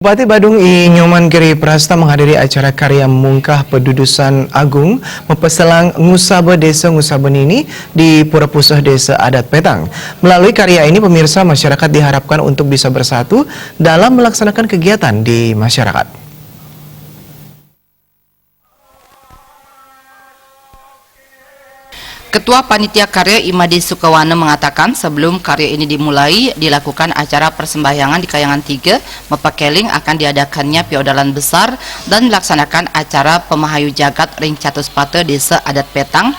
Bupati Badung I Nyoman Giri Prasta menghadiri acara karya Mungkah Pedudusan Agung Mempeselang Ngusabe Desa Ngusabenini di Pura Puseh Desa Adat Petang. Melalui karya ini pemirsa masyarakat diharapkan untuk bisa bersatu dalam melaksanakan kegiatan di masyarakat. Ketua Panitia Karya Imadi Sukawana mengatakan sebelum karya ini dimulai dilakukan acara persembahyangan di Kayangan 3 Mepakeling akan diadakannya piodalan besar dan dilaksanakan acara Pemahayu Jagat Ring Catuspate Desa Adat Petang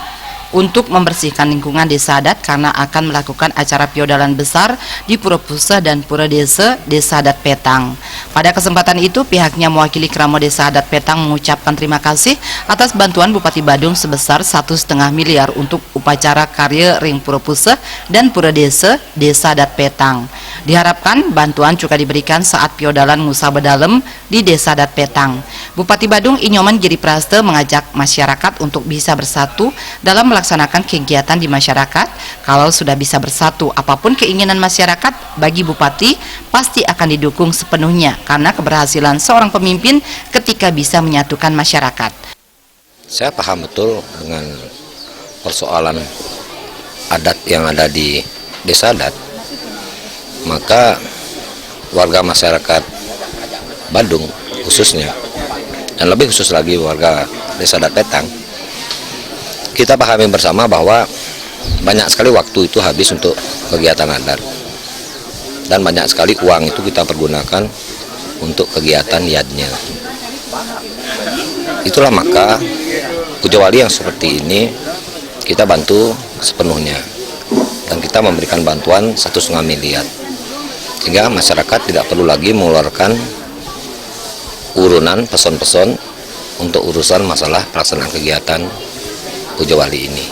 untuk membersihkan lingkungan desa adat karena akan melakukan acara piodalan besar di Pura Puseh dan Pura Desa Adat Petang. Pada kesempatan itu pihaknya mewakili Kramo Desa Adat Petang mengucapkan terima kasih atas bantuan Bupati Badung sebesar 1,5 miliar untuk upacara karya Ring Pura Puseh dan Pura Desa Adat Petang. Diharapkan bantuan juga diberikan saat piodalan Ngusabe Dalem di Desa Adat Petang. Bupati Badung I Nyoman Giri Prasta mengajak masyarakat untuk bisa bersatu dalam melaksanakan kegiatan di masyarakat. Kalau sudah bisa bersatu, apapun keinginan masyarakat bagi Bupati pasti akan didukung sepenuhnya karena keberhasilan seorang pemimpin ketika bisa menyatukan masyarakat. Saya paham betul dengan persoalan adat yang ada di desa adat, maka warga masyarakat Badung khususnya, dan lebih khusus lagi warga Desa Adat Petang, kita pahami bersama bahwa banyak sekali waktu itu habis untuk kegiatan adat dan banyak sekali uang itu kita pergunakan untuk kegiatan yadnya. Itulah maka Pujawali yang seperti ini kita bantu sepenuhnya dan kita memberikan bantuan 1,5 miliar sehingga masyarakat tidak perlu lagi mengeluarkan urunan peson-peson untuk urusan masalah pelaksanaan kegiatan Pujawali ini.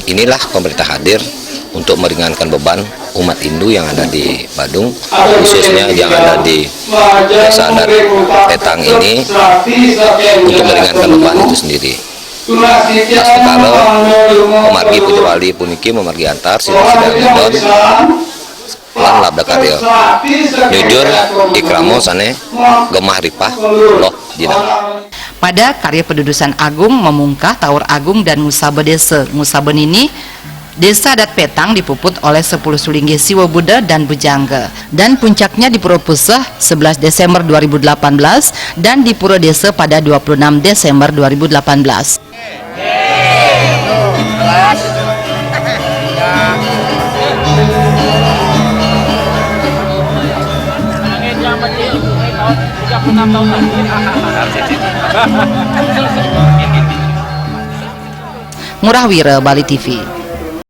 Inilah pemerintah hadir untuk meringankan beban umat Hindu yang ada di Badung, khususnya yang ada di Desa Adat Petang ini, untuk meringankan beban itu sendiri. Nas Nekalo memargi Pujawali puniki memargi antar sidang don lan labda karya jujur ikramo sane gemah ripah loh dina. Pada karya Pedudusan Agung Memungkah Taur Agung dan Ngusabe Desa Ngusabenini, Desa Adat Petang dipuput oleh 10 sulinggi siwa Buddha dan bujangga, dan puncaknya di Pura Puseh 11 Desember 2018 dan di Pura Desa pada 26 Desember 2018. Murah Wira, Bali TV.